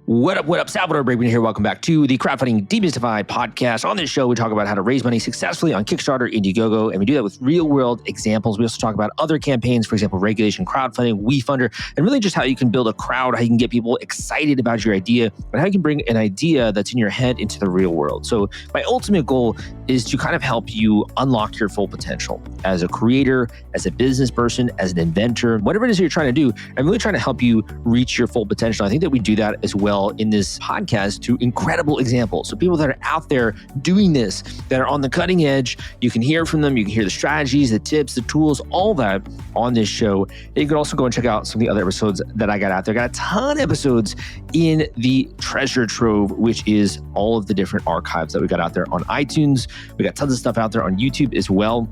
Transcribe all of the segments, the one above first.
What up? Salvador Briggman here. Welcome back to the Crowdfunding Demystified podcast. On this show, we talk about how to raise money successfully on Kickstarter, Indiegogo, and we do that with real-world examples. We also talk about other campaigns, for example, regulation crowdfunding, WeFunder, and really just how you can build a crowd, how you can get people excited about your idea, and how you can bring an idea that's in your head into the real world. So my ultimate goal is to kind of help you unlock your full potential as a creator, as a business person, as an inventor, whatever it is you're trying to do. I'm really trying to help you reach your full potential. I think that we do that as well in this podcast through incredible examples. So people that are out there doing this, that are on the cutting edge, you can hear from them. You can hear the strategies, the tips, the tools, all that on this show. And you can also go and check out some of the other episodes that I got out there. Got a ton of episodes in the treasure trove, which is all of the different archives that we got out there on iTunes. We got tons of stuff out there on YouTube as well.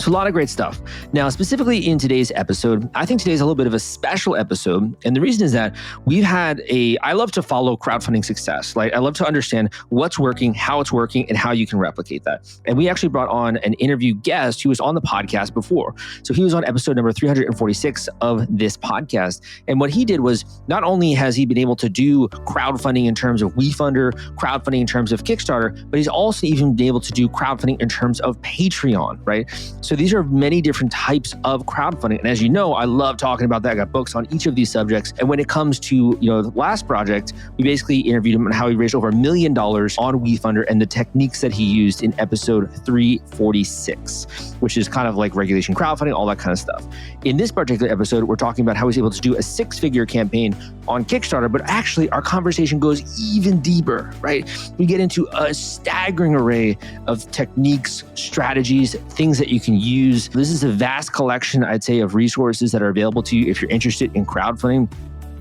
So a lot of great stuff. Now, specifically in today's episode, I think today's a little bit of a special episode. And the reason is that I love to follow crowdfunding success. Like, I love to understand what's working, how it's working, and how you can replicate that. And we actually brought on an interview guest who was on the podcast before. So he was on episode number 346 of this podcast. And what he did was, not only has he been able to do crowdfunding in terms of WeFunder, crowdfunding in terms of Kickstarter, but he's also even been able to do crowdfunding in terms of Patreon, right? So these are many different types of crowdfunding. And as you know, I love talking about that. I got books on each of these subjects. And when it comes to, the last project, we basically interviewed him on how he raised over $1 million on WeFunder and the techniques that he used in episode 346, which is kind of like regulation crowdfunding, all that kind of stuff. In this particular episode, we're talking about how he's able to do a 6-figure campaign on Kickstarter, but actually our conversation goes even deeper, right? We get into a staggering array of techniques, strategies, things that you can use. This is a vast collection, I'd say, of resources that are available to you if you're interested in crowdfunding.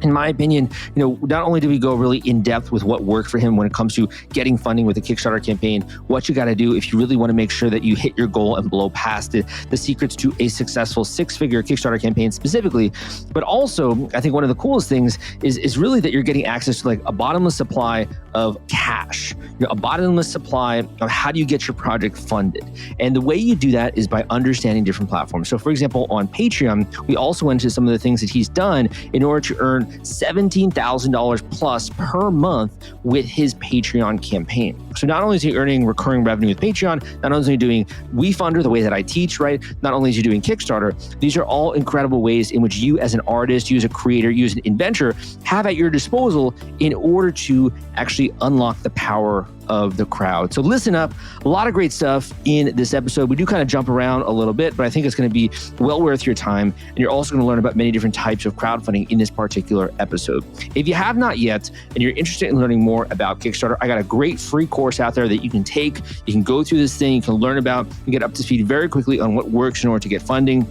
In my opinion, not only do we go really in depth with what worked for him when it comes to getting funding with a Kickstarter campaign, what you got to do if you really want to make sure that you hit your goal and blow past it, the secrets to a successful 6-figure Kickstarter campaign specifically. But also, I think one of the coolest things is really that you're getting access to like a bottomless supply of cash, a bottomless supply of how do you get your project funded. And the way you do that is by understanding different platforms. So for example, on Patreon, we also went into some of the things that he's done in order to earn $17,000 plus per month with his Patreon campaign. So not only is he earning recurring revenue with Patreon, not only is he doing WeFunder the way that I teach, right? Not only is he doing Kickstarter, these are all incredible ways in which you as an artist, you as a creator, you as an inventor have at your disposal in order to actually unlock the power of the crowd. So listen up, a lot of great stuff in this episode. We do kind of jump around a little bit, but I think it's going to be well worth your time. And you're also going to learn about many different types of crowdfunding in this particular episode. If you have not yet, and you're interested in learning more about Kickstarter, I got a great free course out there that you can take. You can go through this thing, you can learn about, you get up to speed very quickly on what works in order to get funding.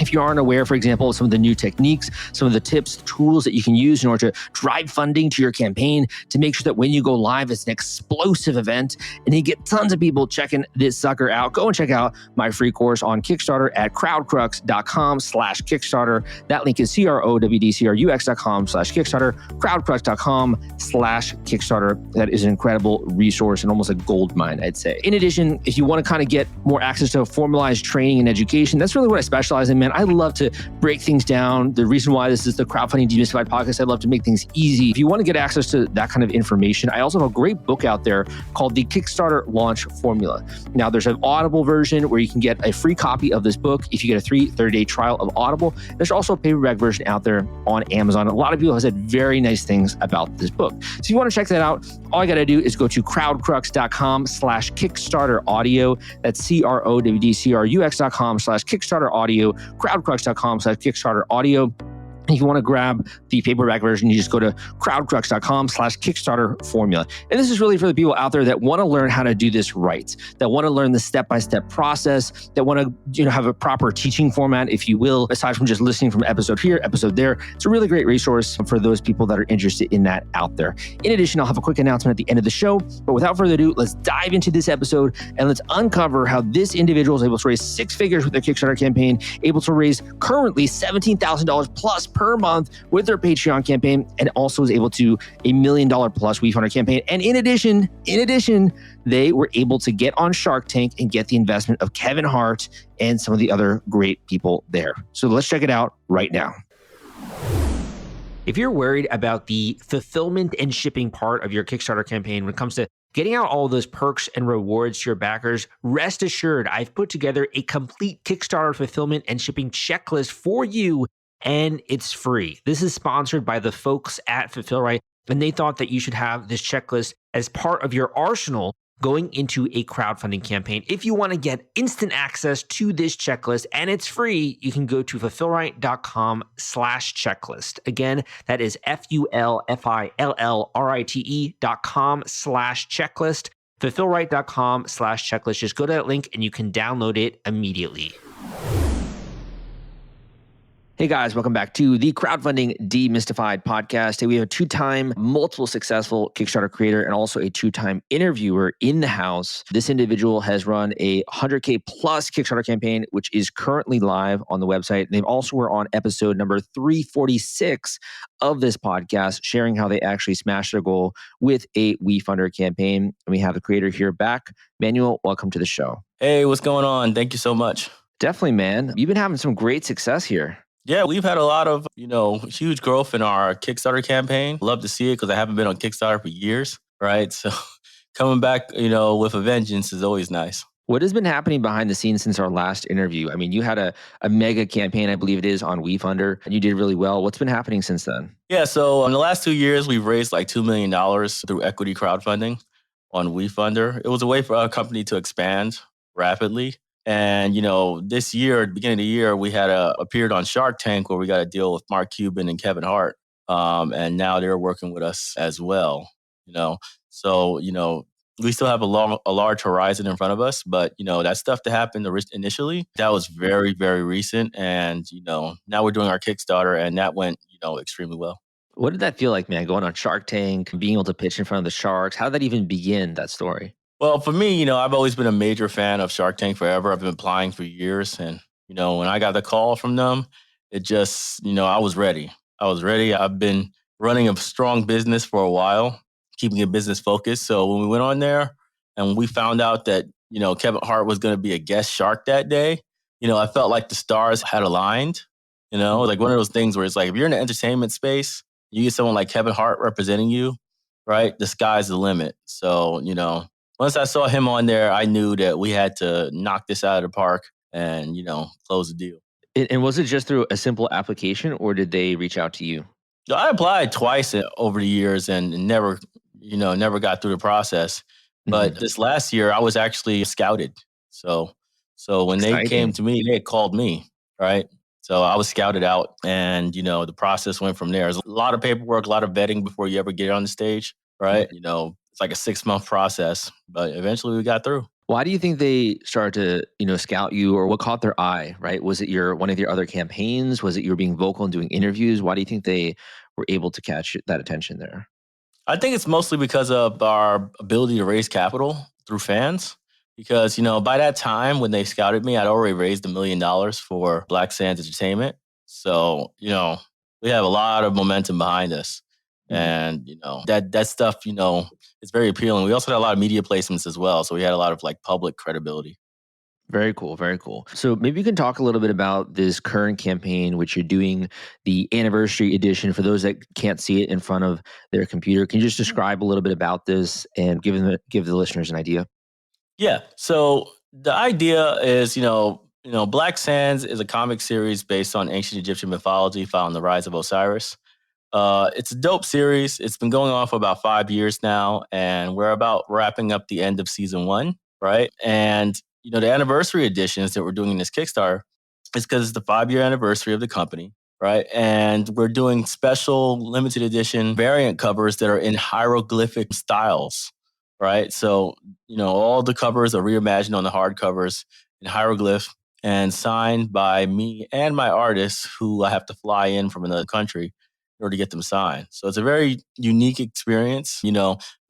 If you aren't aware, for example, of some of the new techniques, some of the tips, tools that you can use in order to drive funding to your campaign to make sure that when you go live, it's an explosive event and you get tons of people checking this sucker out, go and check out my free course on Kickstarter at crowdcrux.com/Kickstarter. That link is crowdcrux.com/Kickstarter, crowdcrux.com/Kickstarter. That is an incredible resource and almost a gold mine, I'd say. In addition, if you want to kind of get more access to formalized training and education, that's really what I specialize in, man. I love to break things down. The reason why this is the Crowdfunding Demystified podcast, I love to make things easy. If you want to get access to that kind of information, I also have a great book out there called The Kickstarter Launch Formula. Now, there's an Audible version where you can get a free copy of this book if you get a 30-day trial of Audible. There's also a paperback version out there on Amazon. A lot of people have said very nice things about this book. So if you want to check that out, all I got to do is go to crowdcrux.com/Kickstarter audio. That's crowdcrux.com/Kickstarter audio, crowdcrux.com/Kickstarter audio. If you want to grab the paperback version, you just go to crowdcrux.com/Kickstarter formula. And this is really for the people out there that want to learn how to do this right, that want to learn the step-by-step process, that want to have a proper teaching format, if you will, aside from just listening from episode here, episode there. It's a really great resource for those people that are interested in that out there. In addition, I'll have a quick announcement at the end of the show. But without further ado, let's dive into this episode and let's uncover how this individual is able to raise 6 figures with their Kickstarter campaign, able to raise currently $17,000 plus per month with their Patreon campaign, and also is able to $1 million plus WeFunder campaign. And in addition, they were able to get on Shark Tank and get the investment of Kevin Hart and some of the other great people there. So let's check it out right now. If you're worried about the fulfillment and shipping part of your Kickstarter campaign when it comes to getting out all those perks and rewards to your backers, rest assured, I've put together a complete Kickstarter fulfillment and shipping checklist for you, and it's free. This is sponsored by the folks at Fulfillrite, and they thought that you should have this checklist as part of your arsenal going into a crowdfunding campaign. If you want to get instant access to this checklist and it's free, you can go to fulfillrite.com/checklist. Again, that is fulfillrite.com/checklist. Fulfillrite.com/checklist. Just go to that link and you can download it immediately. Hey guys, welcome back to the Crowdfunding Demystified podcast. Today we have a two-time multiple successful Kickstarter creator and also a two-time interviewer in the house. This individual has run a 100K plus Kickstarter campaign, which is currently live on the website. They also were on episode number 346 of this podcast, sharing how they actually smashed their goal with a WeFunder campaign. And we have the creator here back. Manuel, welcome to the show. Hey, what's going on? Thank you so much. Definitely, man. You've been having some great success here. Yeah, we've had a lot of, huge growth in our Kickstarter campaign. Love to see it because I haven't been on Kickstarter for years, right? So coming back, with a vengeance is always nice. What has been happening behind the scenes since our last interview? I mean, you had a mega campaign, I believe it is, on WeFunder, and you did really well. What's been happening since then? Yeah, so in the last 2 years, we've raised like $2 million through equity crowdfunding on WeFunder. It was a way for our company to expand rapidly. And, this year, at the beginning of the year, we had appeared on Shark Tank where we got a deal with Mark Cuban and Kevin Hart. And now they're working with us as well, So, we still have a large horizon in front of us. But, that stuff that happened initially, that was very, very recent. And, now we're doing our Kickstarter and that went, extremely well. What did that feel like, man, going on Shark Tank, being able to pitch in front of the sharks? How did that even begin, that story? Well, for me, I've always been a major fan of Shark Tank forever. I've been applying for years. And, when I got the call from them, it just, I was ready. I've been running a strong business for a while, keeping it business focused. So when we went on there and we found out that, Kevin Hart was going to be a guest shark that day, I felt like the stars had aligned, like one of those things where it's like, if you're in the entertainment space, you get someone like Kevin Hart representing you, right? The sky's the limit. So, once I saw him on there, I knew that we had to knock this out of the park and, close the deal. And was it just through a simple application or did they reach out to you? I applied twice over the years and never got through the process. But this last year, I was actually scouted. So when Exciting. they came to me, they had called me, right? So I was scouted out and, the process went from there. There's a lot of paperwork, a lot of vetting before you ever get on the stage, right? It's like a 6-month process, but eventually we got through. Why do you think they started to, scout you, or what caught their eye, right? Was it one of your other campaigns? Was it you were being vocal and doing interviews? Why do you think they were able to catch that attention there? I think it's mostly because of our ability to raise capital through fans. Because, by that time when they scouted me, I'd already raised $1 million for Black Sands Entertainment. So, we have a lot of momentum behind us. And, that stuff, it's very appealing. We also had a lot of media placements as well. So we had a lot of public credibility. Very cool. Very cool. So maybe you can talk a little bit about this current campaign, which you're doing the anniversary edition. For those that can't see it in front of their computer, can you just describe a little bit about this and give the listeners an idea? Yeah. So the idea is, Black Sands is a comic series based on ancient Egyptian mythology following the rise of Osiris. It's a dope series. It's been going on for about 5 years now, and we're about wrapping up the end of season 1, right? And, the anniversary editions that we're doing in this Kickstarter is because it's the 5-year anniversary of the company, right? And we're doing special limited edition variant covers that are in hieroglyphic styles, right? So, all the covers are reimagined on the hard covers in hieroglyph and signed by me and my artists who I have to fly in from another country in order to get them signed. So it's a very unique experience.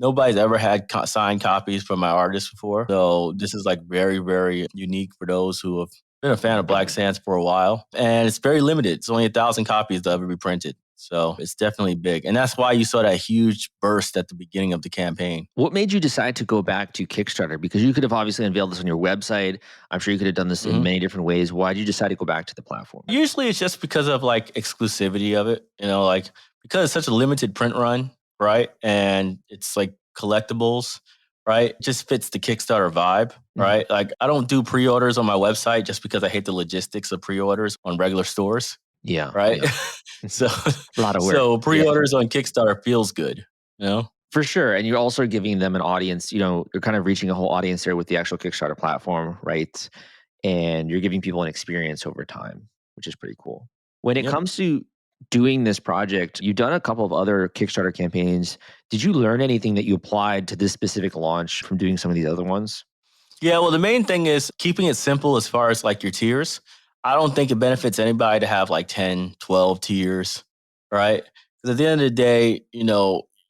Nobody's ever had signed copies from my artists before. So this is very, very unique for those who have been a fan of Black Sands for a while. And it's very limited. It's only 1,000 copies that ever be printed. So it's definitely big. And that's why you saw that huge burst at the beginning of the campaign. What made you decide to go back to Kickstarter? Because you could have obviously unveiled this on your website. I'm sure you could have done this in many different ways. Why did you decide to go back to the platform? Usually it's just because of exclusivity of it. because it's such a limited print run, right? And it's like collectibles, right? It just fits the Kickstarter vibe, right? Like I don't do pre-orders on my website just because I hate the logistics of pre-orders on regular stores, Yeah, right? yeah. So, A lot of work. so Yeah. pre-orders on Kickstarter feels good, you know? For sure. And you're also giving them an audience, you're kind of reaching a whole audience there with the actual Kickstarter platform, right? And you're giving people an experience over time, which is pretty cool. When it Yep. comes to doing this project, you've done a couple of other Kickstarter campaigns. Did you learn anything that you applied to this specific launch from doing some of these other ones? Yeah, well, the main thing is keeping it simple as far as like your tiers. I don't think it benefits anybody to have like 10, 12 tiers, right? Because at the end of the day,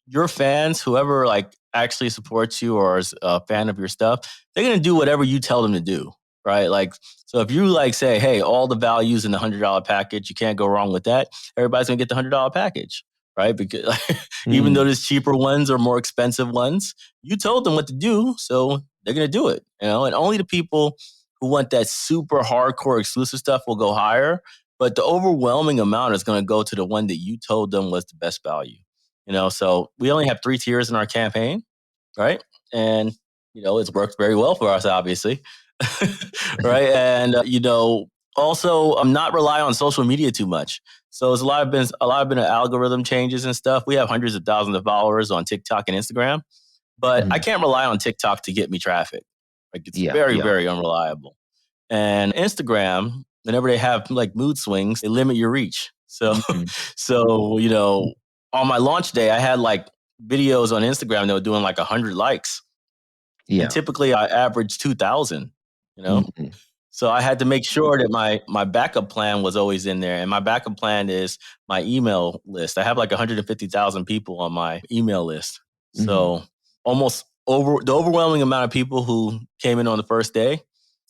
your fans, whoever like actually supports you or is a fan of your stuff, they're going to do whatever you tell them to do, right? Like, so if you like say, hey, all the values in the $100 package, you can't go wrong with that, everybody's going to get the $100 package, right? Because even though there's cheaper ones or more expensive ones, you told them what to do. So they're going to do it, and only the people who want that super hardcore exclusive stuff will go higher. But the overwhelming amount is going to go to the one that you told them was the best value, so we only have 3 tiers in our campaign, right? And, it's worked very well for us, obviously. Right. And, also I'm not rely on social media too much. So it's a lot of been algorithm changes and stuff. We have hundreds of thousands of followers on TikTok and Instagram. But I can't rely on TikTok to get me traffic. Like it's Yeah, very, yeah. very unreliable. And Instagram, whenever they have like mood swings, they limit your reach. So, Mhm. so on my launch day, I had like videos on Instagram that were doing like 100 likes, and Yeah. typically I average 2,000. You know, Mhm. so I had to make sure that my backup plan was always in there, and my backup plan is my email list. I have like 150,000 people on my email list. Mhm. So almost the overwhelming amount of people who came in on the first day,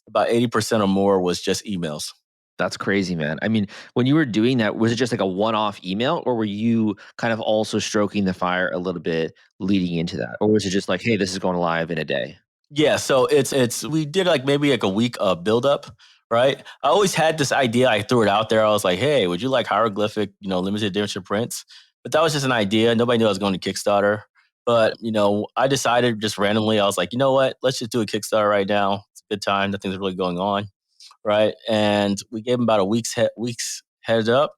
about 80% or more was just emails. That's crazy, man. I mean, when you were doing that, was it just like a one-off email, or were you kind of also stroking the fire a little bit leading into that? Or was it just like, hey, this is going live in a day? Yeah, so it's we did like maybe like a week of build up, right? I always had this idea. I threw it out there. I was like, "Hey, would you like hieroglyphic, limited edition prints?" But that was just an idea. Nobody knew I was going to Kickstarter. But I decided just randomly. I was like, you know what? Let's just do a Kickstarter right now. It's a good time. Nothing's really going on, right? And we gave them about a week's heads up,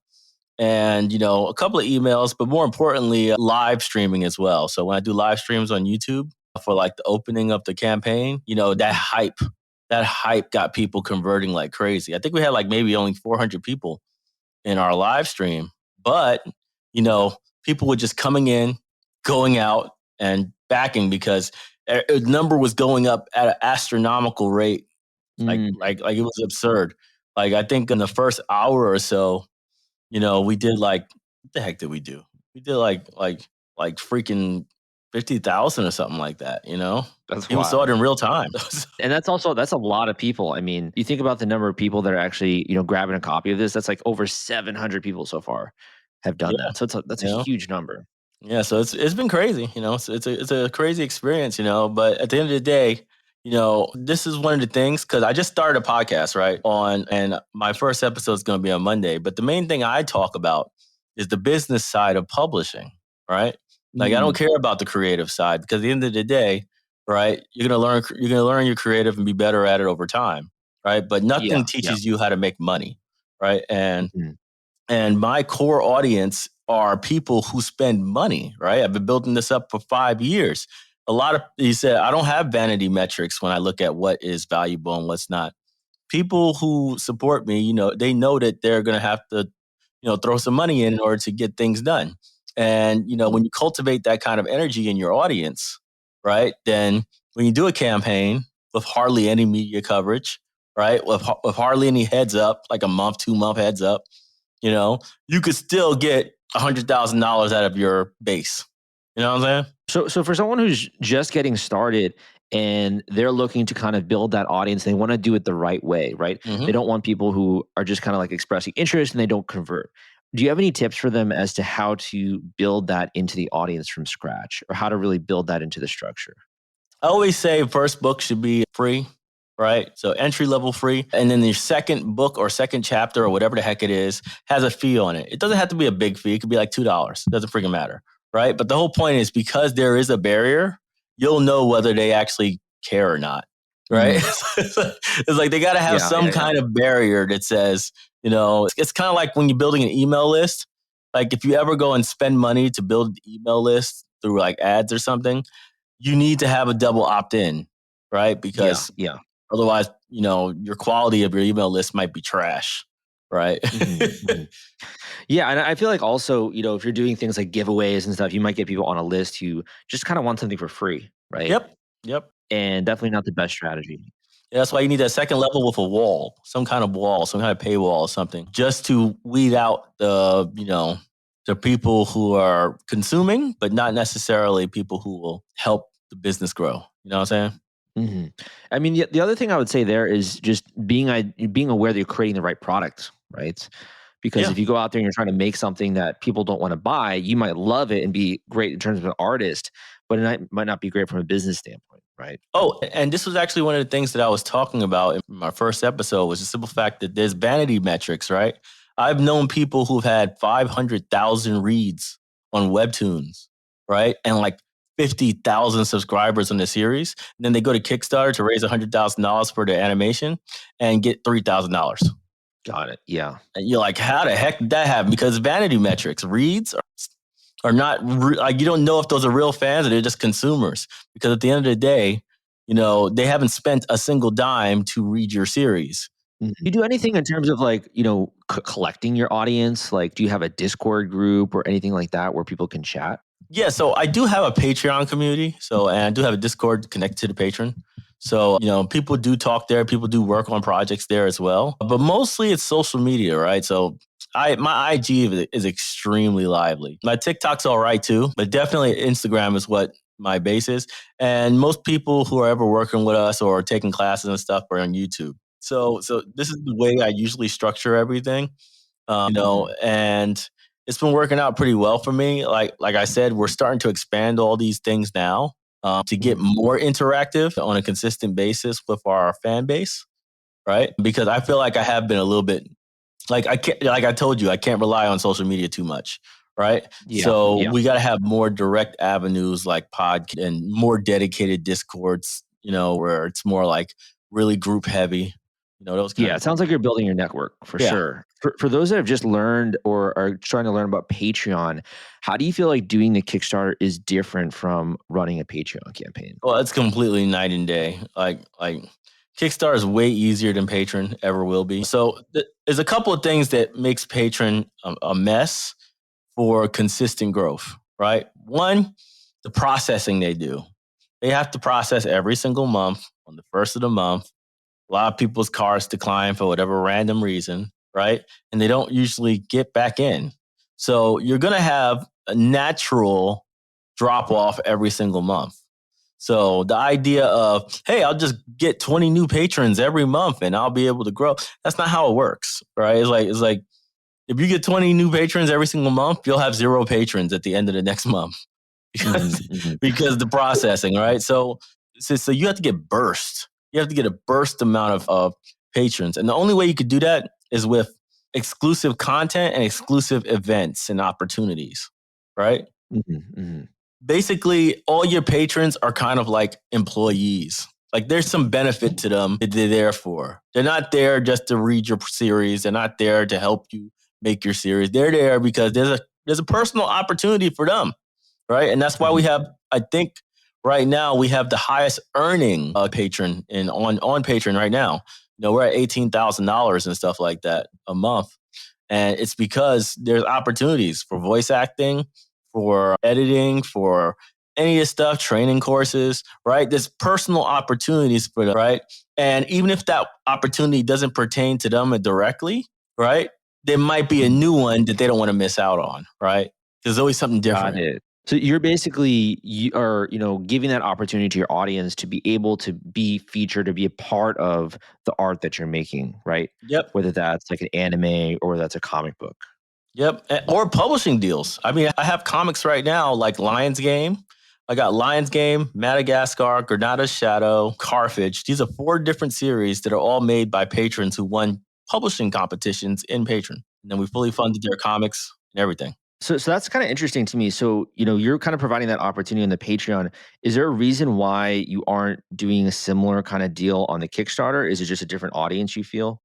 and a couple of emails, but more importantly, live streaming as well. So when I do live streams on YouTube for like the opening of the campaign, that hype got people converting like crazy. I think we had like maybe only 400 people in our live stream, but you know people were just coming in, going out, and backing because the number was going up at an astronomical rate. like Mm. like like it was absurd. Like I think in the first hour or so, we did like, what the heck did we do? We did like freaking 50,000 or something like that. That's People saw wild. it in real time. And that's a lot of people. I mean, you think about the number of people that are actually, grabbing a copy of this, that's like over 700 people so far have done Yeah, that. So that's a you know. huge number. Yeah, so it's been crazy. It's a crazy experience. But at the end of the day, this is one of the things because I just started a podcast right on, and my first episode is going to be on Monday. But the main thing I talk about is the business side of publishing, right? Like I don't Mm. care about the creative side because at the end of the day, right, you're gonna learn your creative and be better at it over time, right? But Yeah, nothing yeah. teaches you how to make money, right? And Mhm. and my core audience are people who spend money, right? I've been building this up for 5 years. He said, I don't have vanity metrics when I look at what is valuable and what's not. People who support me, they know that they're going to have to, throw some money in order to get things done. And, when you cultivate that kind of energy in your audience, right, then when you do a campaign with hardly any media coverage, right, with hardly any heads up, like a month, 2 month heads up, you know, you could still get $100,000 out of your base. You know what I'm saying? So for someone who's just getting started and they're looking to kind of build that audience, they want to do it the right way, right? They Hmm. don't want people who are just kind of like expressing interest and they don't convert. Do you have any tips for them as to how to build that into the audience from scratch or how to really build that into the structure? I always say first book should be free. right? So entry level free. And then your second book or second chapter or whatever the heck it is has a fee on it. It doesn't have to be a big fee. It could be like $2. It doesn't freaking matter, right? But the whole point is because there is a barrier, you'll know whether they actually care or not, right? It's like they got to have some kind of barrier that says, you know, it's kind of like when you're building an email list. Like if you ever go and spend money to build an email list through like ads or something, you need to have a double opt-in, right? Because otherwise, you know, your quality of your email list might be trash, right? Yeah, and I feel like also, you know, if you're doing things like giveaways and stuff, you might get people on a list who just kind of want something for free, right? Yep. And definitely not the best strategy. Yeah, that's why you need that second level with a wall, some kind of paywall or something, just to weed out the, you know, the people who are consuming, but not necessarily people who will help the business grow. You know what I'm saying? I mean, the other thing I would say there is just being aware that you're creating the right product, right? Because if you go out there and you're trying to make something that people don't want to buy, you might love it and be great in terms of an artist, but it might not be great from a business standpoint, right? Oh, and this was actually one of the things that I was talking about in my first episode was the simple fact that there's vanity metrics, right? I've known people who've had 500,000 reads on Webtoons, right? And like 50,000 subscribers on the series. And then they go to Kickstarter to raise $100,000 for their animation and get $3,000. Got it. Yeah. And you're like, how the heck did that happen? Because vanity metrics, reads are not like, you don't know if those are real fans or they're just consumers. Because at the end of the day, you know, they haven't spent a single dime to read your series. You do anything in terms of like, you know, collecting your audience? Like, do you have a Discord group or anything like that where people can chat? Yeah, so I do have a Patreon community. And I do have a Discord connected to the patron. So, you know, people do talk there. People do work on projects there as well. But mostly it's social media, right? So my IG is extremely lively. My TikTok's all right too, but definitely Instagram is what my base is. And most people who are ever working with us or taking classes and stuff are on YouTube. So this is the way I usually structure everything, you know, and it's been working out pretty well for me. Like I said, we're starting to expand all these things now to get more interactive on a consistent basis with our fan base, right? Because I feel like I have been a little bit like I told you, I can't rely on social media too much, right? We got to have more direct avenues like podcast and more dedicated Discords, you know, where it's more like really group heavy. You know, those it sounds like you're building your network for sure. For those that have just learned or are trying to learn about Patreon, how do you feel like doing the Kickstarter is different from running a Patreon campaign? Well, it's completely night and day. Like Kickstarter is way easier than Patreon ever will be. So there's a couple of things that makes Patreon a mess for consistent growth, right? One, the processing they do. They have to process every single month on the first of the month. A lot of people's cards decline for whatever random reason, right? And they don't usually get back in. So you're going to have a natural drop off every single month. So the idea of, hey, I'll just get 20 new patrons every month and I'll be able to grow. That's not how it works, right? It's like if you get 20 new patrons every single month, you'll have 0 patrons at the end of the next month because the processing, right? So you have to get burst. You have to get a burst amount of patrons. And the only way you could do that is with exclusive content and exclusive events and opportunities, right? Basically, all your patrons are kind of like employees. Like there's some benefit to them that they're there for. They're not there just to read your series. They're not there to help you make your series. They're there because there's a personal opportunity for them, right? And that's why we have, I think, right now we have the highest earning patron on Patreon right now. You know, we're at $18,000 and stuff like that a month, and it's because there's opportunities for voice acting, for editing, for any of this stuff, training courses, right? There's personal opportunities for them, right? And even if that opportunity doesn't pertain to them directly, right? There might be a new one that they don't want to miss out on, right? There's always something different. Got it. So you're basically giving that opportunity to your audience to be able to be featured, to be a part of the art that you're making, right? Yep. Whether that's like an anime or that's a comic book. Yep. Or publishing deals. I mean, I have comics right now like Lionsgame. I got Lion's Game, Madagascar, Granada's Shadow, Carthage. These are 4 different series that are all made by patrons who won publishing competitions in Patreon. And then we fully funded their comics and everything. So that's kind of interesting to me. So, you're kind of providing that opportunity on the Patreon. Is there a reason why you aren't doing a similar kind of deal on the Kickstarter? Is it just a different audience you feel?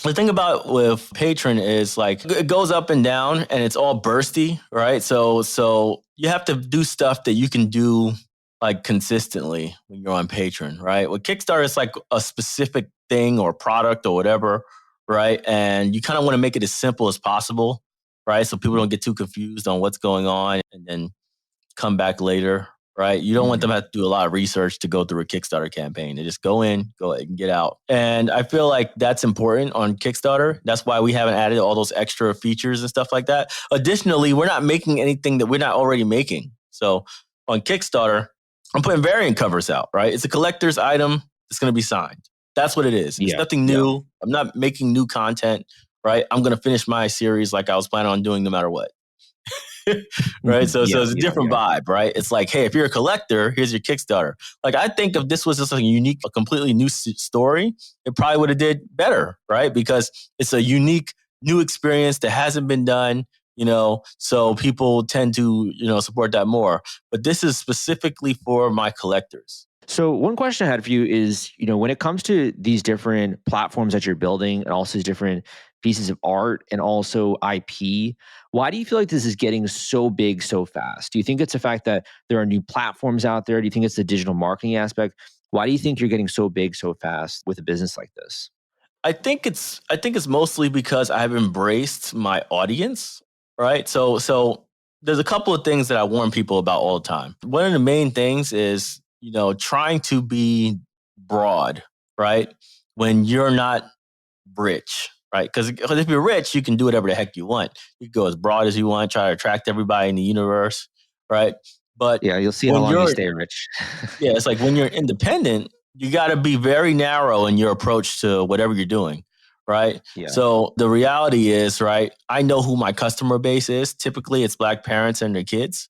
The thing about with Patreon is like it goes up and down and it's all bursty, right? So you have to do stuff that you can do like consistently when you're on Patreon, right? With Kickstarter, it's like a specific thing or product or whatever, right? And you kind of want to make it as simple as possible, right? So people don't get too confused on what's going on and then come back later, right? You don't want them to have to do a lot of research to go through a Kickstarter campaign. They just go in, go and get out. And I feel like that's important on Kickstarter. That's why we haven't added all those extra features and stuff like that. Additionally, we're not making anything that we're not already making. So on Kickstarter, I'm putting variant covers out, right? It's a collector's item. It's going to be signed. That's what it is. It's nothing new. Yeah. I'm not making new content, right? I'm going to finish my series like I was planning on doing no matter what. Right. So it's a different vibe, right? It's like, hey, if you're a collector, here's your Kickstarter. Like, I think if this was just a completely new story, it probably would have did better, right? Because it's a unique new experience that hasn't been done, so people tend to, support that more. But this is specifically for my collectors. So one question I had for you is, when it comes to these different platforms that you're building and also these different pieces of art and also IP, why do you feel like this is getting so big so fast? Do you think it's the fact that there are new platforms out there? Do you think it's the digital marketing aspect? Why do you think you're getting so big so fast with a business like this? I think it's mostly because I've embraced my audience, right? So there's a couple of things that I warn people about all the time. One of the main things is, trying to be broad, right? When you're not rich, right? Because if you're rich, you can do whatever the heck you want. You can go as broad as you want, try to attract everybody in the universe, right? But yeah, you'll see how long you stay rich. Yeah, it's like when you're independent, you got to be very narrow in your approach to whatever you're doing, right? Yeah. So the reality is, right, I know who my customer base is. Typically, it's Black parents and their kids,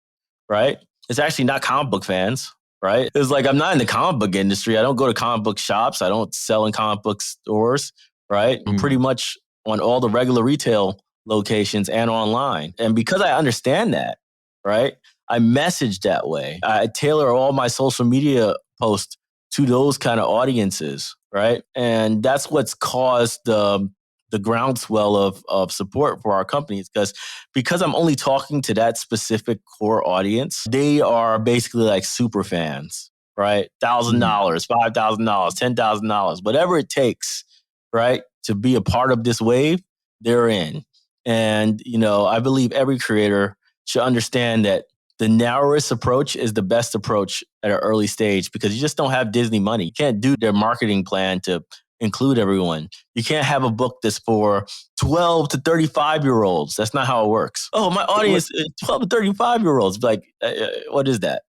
right? It's actually not comic book fans, right? It's like I'm not in the comic book industry. I don't go to comic book shops. I don't sell in comic book stores, right? I'm pretty much on all the regular retail locations and online. And because I understand that, right, I message that way. I tailor all my social media posts to those kind of audiences, right? And that's what's caused the groundswell of support for our companies because I'm only talking to that specific core audience. They are basically like super fans, right? $1,000, $5,000, $10,000, whatever it takes, right, to be a part of this wave, they're in. And, I believe every creator should understand that the narrowest approach is the best approach at an early stage because you just don't have Disney money. You can't do their marketing plan to include everyone. You can't have a book that's for 12 to 35-year-olds. That's not how it works. Oh, my audience is 12 to 35-year-olds. Like, what is that,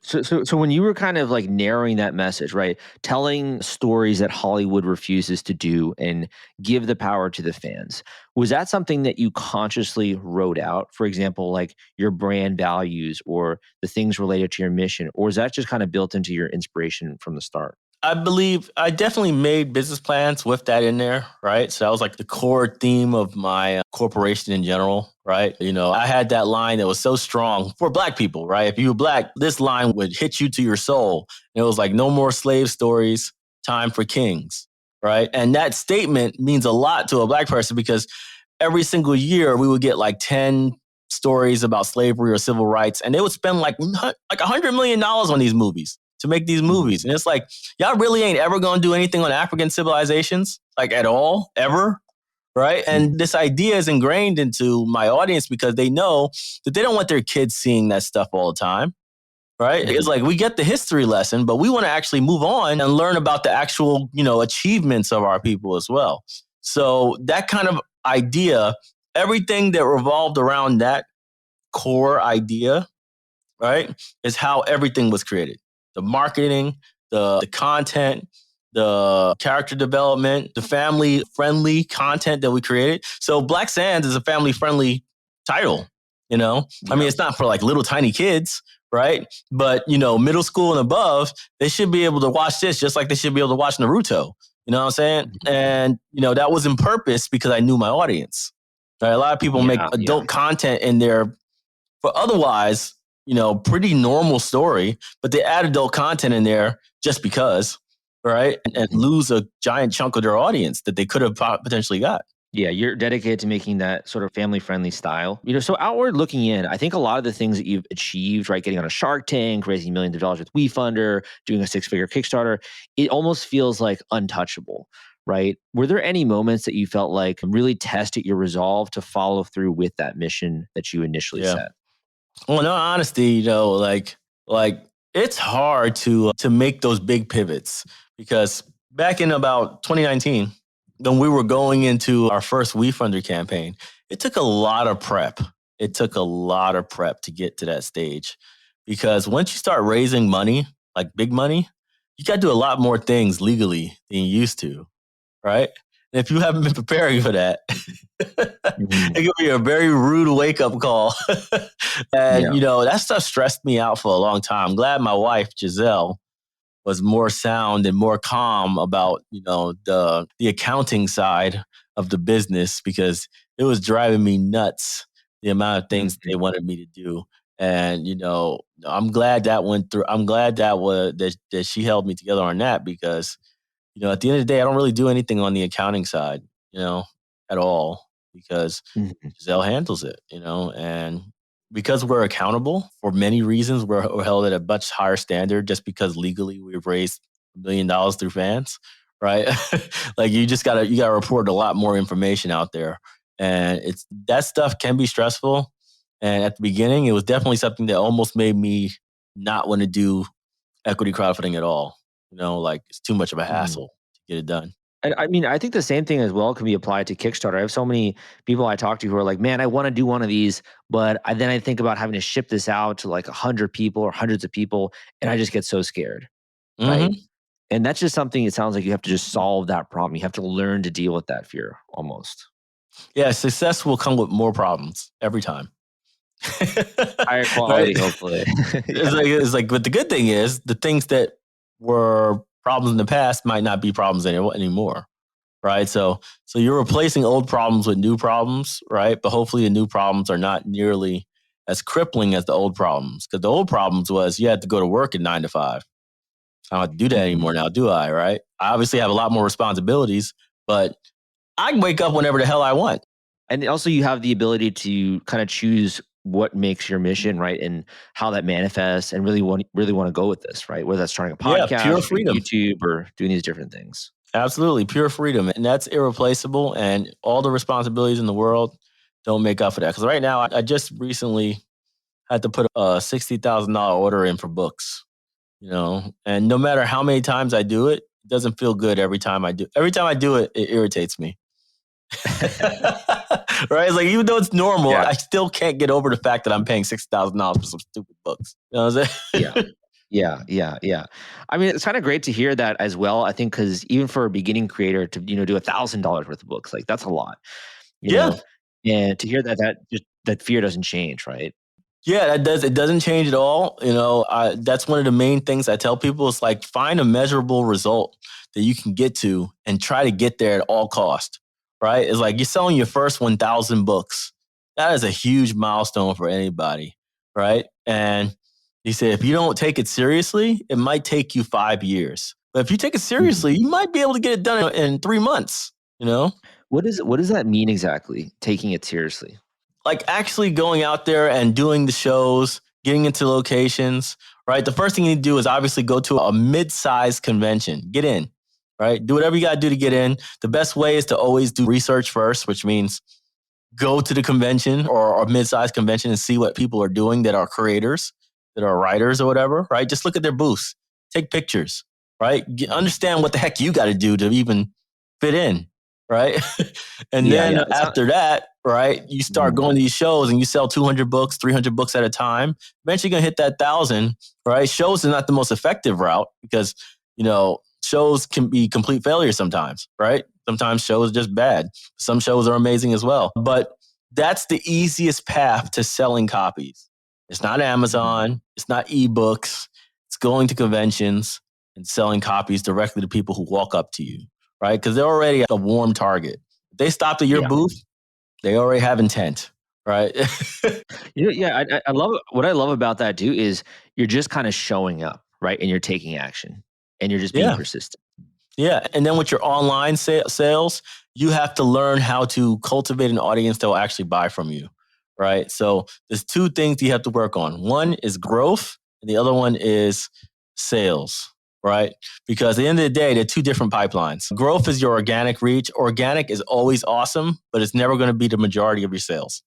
So when you were kind of like narrowing that message, right? Telling stories that Hollywood refuses to do and give the power to the fans. Was that something that you consciously wrote out? For example, like your brand values or the things related to your mission, or is that just kind of built into your inspiration from the start? I believe I definitely made business plans with that in there, right? So that was like the core theme of my corporation in general, right? I had that line that was so strong for Black people, right? If you were Black, this line would hit you to your soul. And it was like, no more slave stories, time for kings, right? And that statement means a lot to a Black person because every single year we would get like 10 stories about slavery or civil rights, and they would spend like $100 million on these movies to make these movies. And it's like, y'all really ain't ever going to do anything on African civilizations, like at all, ever, right? And this idea is ingrained into my audience because they know that they don't want their kids seeing that stuff all the time, right? It's like, we get the history lesson, but we want to actually move on and learn about the actual, achievements of our people as well. So that kind of idea, everything that revolved around that core idea, right, is how everything was created. The marketing, the content, the character development, the family-friendly content that we created. So Black Sands is a family-friendly title, I mean, it's not for like little tiny kids, right? But, middle school and above, they should be able to watch this just like they should be able to watch Naruto. You know what I'm saying? And, that was in purpose because I knew my audience. Right? A lot of people make adult content in there for otherwise, pretty normal story, but they add adult content in there just because, right? And lose a giant chunk of their audience that they could have potentially got. Yeah, you're dedicated to making that sort of family-friendly style. So outward looking in, I think a lot of the things that you've achieved, right, getting on a Shark Tank, raising millions of dollars with WeFunder, doing a 6-figure Kickstarter, it almost feels like untouchable, right? Were there any moments that you felt like really tested your resolve to follow through with that mission that you initially set? Well, in all honesty, like it's hard to make those big pivots because back in about 2019, when we were going into our first WeFunder campaign, it took a lot of prep. It took a lot of prep to get to that stage because once you start raising money, like big money, you got to do a lot more things legally than you used to, right? And if you haven't been preparing for that, it could be a very rude wake-up call. And, that stuff stressed me out for a long time. I'm glad my wife, Giselle, was more sound and more calm about, the accounting side of the business because it was driving me nuts, the amount of things they wanted me to do. And, I'm glad that went through. I'm glad that she held me together on that because, at the end of the day, I don't really do anything on the accounting side, at all because Giselle handles it, and because we're accountable for many reasons, we're held at a much higher standard just because legally we've raised $1 million through fans, right? Like you gotta report a lot more information out there. And that stuff can be stressful. And at the beginning, it was definitely something that almost made me not want to do equity crowdfunding at all. Like it's too much of a hassle to get it done. And I mean, I think the same thing as well can be applied to Kickstarter. I have so many people I talk to who are like, man, I want to do one of these, but then I think about having to ship this out to like 100 people or hundreds of people, and I just get so scared, right? And that's just something, it sounds like you have to just solve that problem. You have to learn to deal with that fear almost. Yeah, success will come with more problems every time. Higher quality, right? Hopefully. It's like, but the good thing is the things that were problems in the past might not be problems anymore, right? So you're replacing old problems with new problems, right? But hopefully the new problems are not nearly as crippling as the old problems. Because the old problems was you had to go to work at 9 to 5. I don't have to do that anymore now, do I, right? I obviously have a lot more responsibilities, but I can wake up whenever the hell I want. And also you have the ability to kind of choose what makes your mission, right? And how that manifests and really want to go with this, right? Whether that's starting a podcast, pure freedom. YouTube, or doing these different things. Absolutely. Pure freedom. And that's irreplaceable. And all the responsibilities in the world don't make up for that. Because right now, I just recently had to put a $60,000 order in for books, and no matter how many times I do it, it doesn't feel good every time I do. Every time I do it, it irritates me. Right? It's like, even though it's normal, I still can't get over the fact that I'm paying $6,000 for some stupid books. You know what I'm saying? Yeah. I mean, it's kind of great to hear that as well. I think because even for a beginning creator to do $1,000 worth of books, like that's a lot. You know? And to hear that fear doesn't change, right? Yeah, it doesn't change at all. That's one of the main things I tell people. It's like find a measurable result that you can get to and try to get there at all cost. Right? It's like you're selling your first 1,000 books. That is a huge milestone for anybody, right? And he said, if you don't take it seriously, it might take you 5 years. But if you take it seriously, you might be able to get it done in 3 months, What does that mean exactly, taking it seriously? Like actually going out there and doing the shows, getting into locations, right? The first thing you need to do is obviously go to a mid-sized convention. Get in. Right? Do whatever you got to do to get in. The best way is to always do research first, which means go to the convention or a mid-sized convention and see what people are doing that are creators, that are writers or whatever, right? Just look at their booths, take pictures, right? Understand what the heck you got to do to even fit in, right? And then after that, right, you start going to these shows and you sell 200 books, 300 books at a time. Eventually you're going to hit that 1,000, right? Shows are not the most effective route because, shows can be complete failures sometimes, right? Sometimes shows are just bad. Some shows are amazing as well. But That's the easiest path to selling copies. It's not Amazon. It's not ebooks. It's going to conventions and selling copies directly to people who walk up to you, right? Because they're already a warm target. If they stopped at your booth, they already have intent, right? I love what I love about that too is you're just kind of showing up, right? And you're taking action and you're just being persistent. Yeah. And then with your online sales, you have to learn how to cultivate an audience that will actually buy from you, right? So there's two things you have to work on. One is growth, and the other one is sales, right? Because at the end of the day, they're two different pipelines. Growth is your organic reach. Organic is always awesome, but it's never going to be the majority of your sales.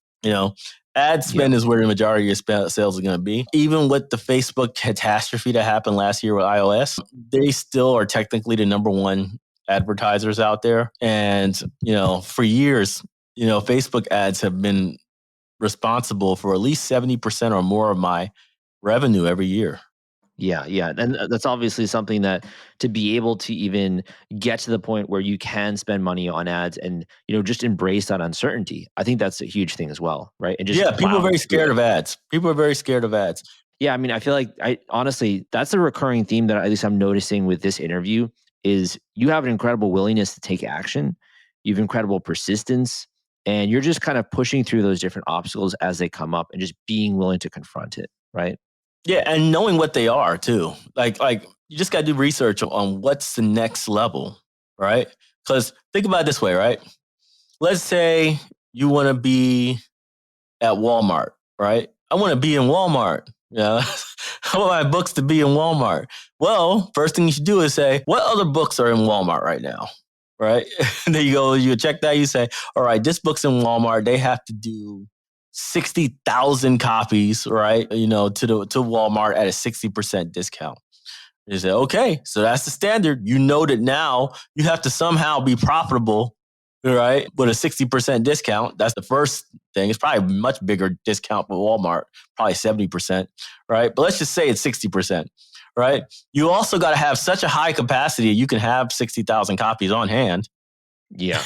Ad spend is where the majority of your sales are going to be. Even with the Facebook catastrophe that happened last year with iOS, they still are technically the number one advertisers out there. And, for years, Facebook ads have been responsible for at least 70% or more of my revenue every year. Yeah. And that's obviously something that to be able to even get to the point where you can spend money on ads and, just embrace that uncertainty. I think that's a huge thing as well, right? And just people are very scared of ads. People are very scared of ads. Yeah, I mean, I feel like honestly, that's a recurring theme that at least I'm noticing with this interview is you have an incredible willingness to take action. You have incredible persistence, and you're just kind of pushing through those different obstacles as they come up and just being willing to confront it, right? Yeah, and knowing what they are too. Like you just got to do research on what's the next level, right? Because think about it this way, right? Let's say you want to be at Walmart, right? I want to be in Walmart. Yeah, I want my books to be in Walmart. Well, first thing you should do is say, what other books are in Walmart right now, right? And then you check that. You say, all right, this book's in Walmart. They have to do 60,000 copies, right? To Walmart at a 60% discount. You say, okay, so that's the standard. You know that now you have to somehow be profitable, right? With a 60% discount. That's the first thing. It's probably a much bigger discount for Walmart, probably 70%, right? But let's just say it's 60%, right? You also got to have such a high capacity. You can have 60,000 copies on hand. Yeah.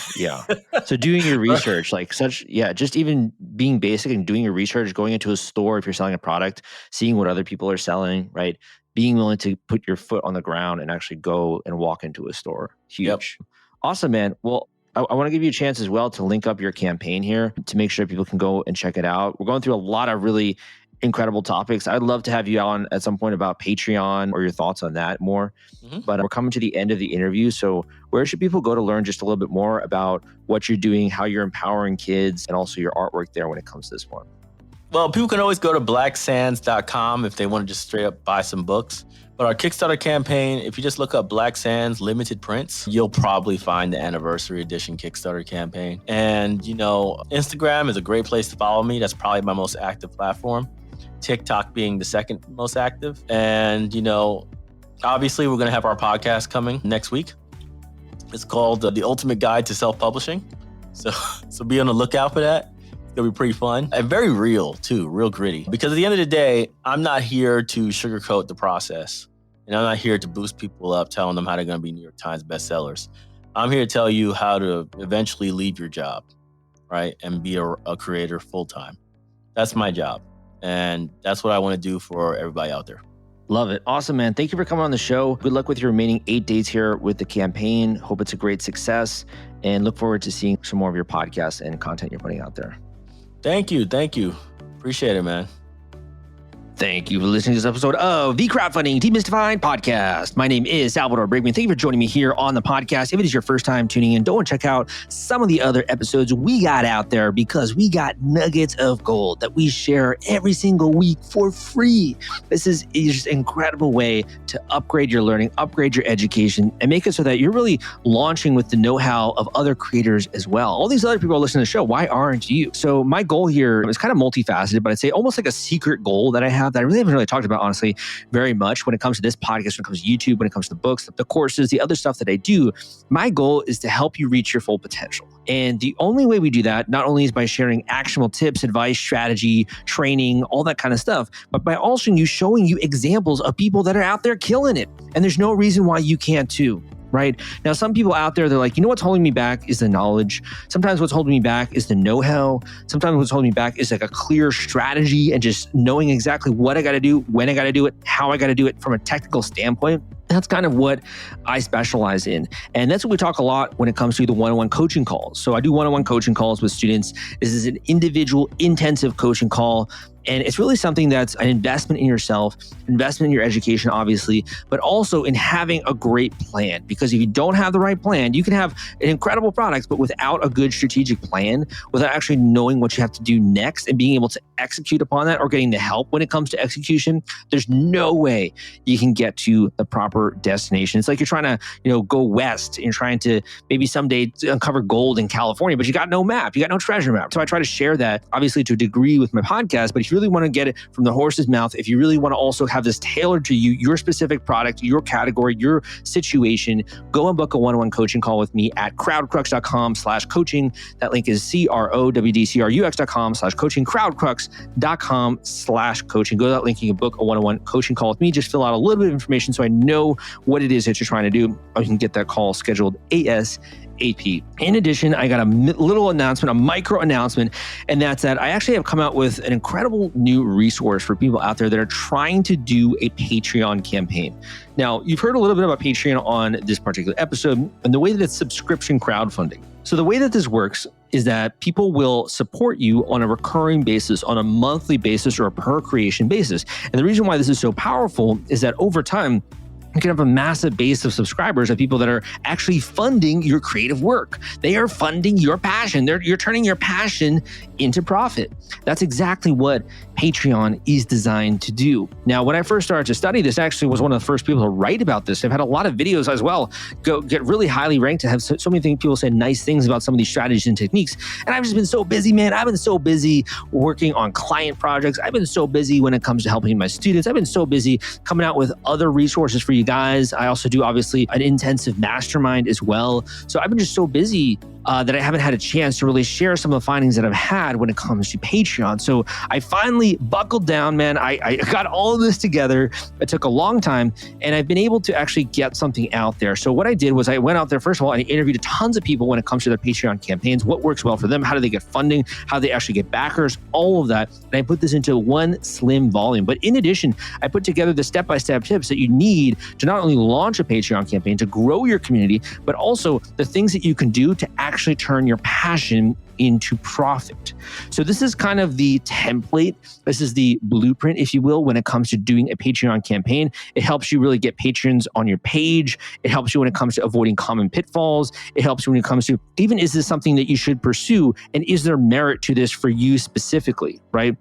So doing your research, just even being basic and doing your research, going into a store if you're selling a product, seeing what other people are selling, right? Being willing to put your foot on the ground and actually go and walk into a store. Huge. Yep. Awesome, man. Well, I want to give you a chance as well to link up your campaign here to make sure people can go and check it out. We're going through a lot of really incredible topics. I'd love to have you on at some point about Patreon or your thoughts on that more. But we're coming to the end of the interview. So where should people go to learn just a little bit more about what you're doing, how you're empowering kids, and also your artwork there when it comes to this one? Well, people can always go to blacksands.com if they want to just straight up buy some books. But our Kickstarter campaign, if you just look up Black Sands Limited Prints, you'll probably find the anniversary edition Kickstarter campaign. And, Instagram is a great place to follow me. That's probably my most active platform. TikTok being the second most active. And, obviously we're going to have our podcast coming next week. It's called The Ultimate Guide to Self-Publishing. So be on the lookout for that. It's going to be pretty fun and very real too, real gritty. Because at the end of the day, I'm not here to sugarcoat the process. And I'm not here to boost people up, telling them how they're going to be New York Times bestsellers. I'm here to tell you how to eventually leave your job, right? And be a creator full-time. That's my job. And that's what I want to do for everybody out there. Love it. Awesome, man. Thank you for coming on the show. Good luck with your remaining 8 days here with the campaign. Hope it's a great success and look forward to seeing some more of your podcasts and content you're putting out there. Thank you. Appreciate it, man. Thank you for listening to this episode of the Crowdfunding Demystified podcast. My name is Salvador Briggman. Thank you for joining me here on the podcast. If it is your first time tuning in, don't check out some of the other episodes we got out there because we got nuggets of gold that we share every single week for free. This is just an incredible way to upgrade your learning, upgrade your education, and make it so that you're really launching with the know-how of other creators as well. All these other people are listening to the show. Why aren't you? So my goal here is kind of multifaceted, but I'd say almost like a secret goal that I have that I really haven't really talked about, honestly, very much when it comes to this podcast, when it comes to YouTube, when it comes to the books, the courses, the other stuff that I do. My goal is to help you reach your full potential. And the only way we do that, not only is by sharing actionable tips, advice, strategy, training, all that kind of stuff, but by also showing you examples of people that are out there killing it. And there's no reason why you can't too. right? Now, some people out there, they're like, what's holding me back is the knowledge. Sometimes what's holding me back is the know-how. Sometimes what's holding me back is like a clear strategy and just knowing exactly what I got to do, when I got to do it, how I got to do it from a technical standpoint. That's kind of what I specialize in. And that's what we talk a lot when it comes to the one-on-one coaching calls. So I do one-on-one coaching calls with students. This is an individual intensive coaching call. And it's really something that's an investment in yourself, investment in your education, obviously, but also in having a great plan. Because if you don't have the right plan, you can have an incredible product, but without a good strategic plan, without actually knowing what you have to do next and being able to execute upon that or getting the help when it comes to execution, there's no way you can get to the proper destination. It's like you're trying to, go west and you're trying to maybe someday uncover gold in California, but you got no map, you got no treasure map. So I try to share that obviously to a degree with my podcast, but if you really want to get it from the horse's mouth, if you really want to also have this tailored to you, your specific product, your category, your situation, go and book a one-on-one coaching call with me at crowdcrux.com/coaching. That link is crowdcrux.com/coaching, crowdcrux.com/coaching. Go to that link, you can book a one-on-one coaching call with me. Just fill out a little bit of information so I know what it is that you're trying to do. Or you can get that call scheduled ASAP. In addition, I got a little announcement, a micro announcement, and that's that I actually have come out with an incredible new resource for people out there that are trying to do a Patreon campaign. Now, you've heard a little bit about Patreon on this particular episode and the way that it's subscription crowdfunding. So the way that this works is that people will support you on a recurring basis, on a monthly basis, or a per creation basis. And the reason why this is so powerful is that over time, you can have a massive base of subscribers of people that are actually funding your creative work. They are funding your passion. You're turning your passion into profit. That's exactly what Patreon is designed to do. Now, when I first started to study this, I actually was one of the first people to write about this. I've had a lot of videos as well get really highly ranked to have so many people say nice things about some of these strategies and techniques. And I've just been so busy, man. I've been so busy working on client projects. I've been so busy when it comes to helping my students. I've been so busy coming out with other resources for you guys. I also do obviously an intensive mastermind as well. So I've been just so busy that I haven't had a chance to really share some of the findings that I've had when it comes to Patreon. So I finally buckled down, man. I got all of this together. It took a long time, and I've been able to actually get something out there. So what I did was I went out there, first of all, and I interviewed tons of people when it comes to their Patreon campaigns, what works well for them, how do they get funding, how they actually get backers, all of that. And I put this into one slim volume. But in addition, I put together the step-by-step tips that you need to not only launch a Patreon campaign, to grow your community, but also the things that you can do to actually turn your passion into profit. So this is kind of the template. This is the blueprint, if you will, when it comes to doing a Patreon campaign. It helps you really get patrons on your page. It helps you when it comes to avoiding common pitfalls. It helps you when it comes to even, is this something that you should pursue? And is there merit to this for you specifically, right?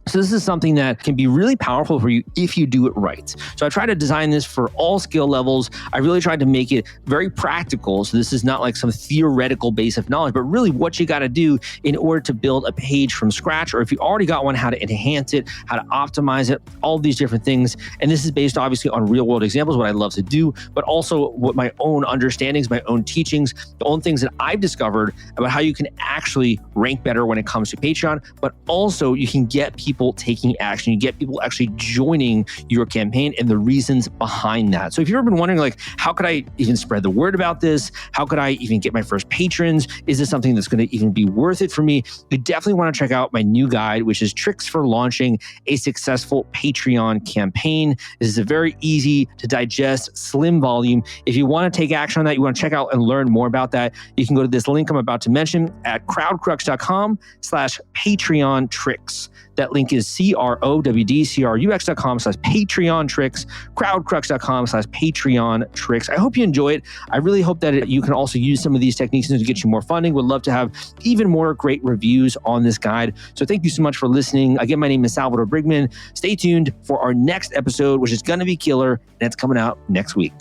So this is something that can be really powerful for you if you do it right. So I try to design this for all skill levels. I really tried to make it very practical. So this is not like some theoretical base of knowledge, but really what you got to do in order to build a page from scratch, or if you already got one, how to enhance it, how to optimize it, all these different things. And this is based obviously on real world examples, what I love to do, but also what my own understandings, my own teachings, the own things that I've discovered about how you can actually rank better when it comes to Patreon, but also you can get people taking action. You get people actually joining your campaign and the reasons behind that. So if you've ever been wondering, like, how could I even spread the word about this? How could I even get my first patrons? Is this something that's going to even be worth it for me? You definitely want to check out my new guide, which is Tricks for Launching a Successful Patreon Campaign. This is a very easy to digest, slim volume. If you want to take action on that, you want to check out and learn more about that, you can go to this link I'm about to mention at crowdcrux.com/Patreon tricks. That link is crowdcrux.com/Patreon tricks, crowdcrux.com/Patreon tricks. I hope you enjoy it. I really hope that you can also use some of these techniques to get you more funding. Would love to have even more great reviews on this guide. So thank you so much for listening. Again, my name is Salvador Briggman. Stay tuned for our next episode, which is going to be killer, and it's coming out next week.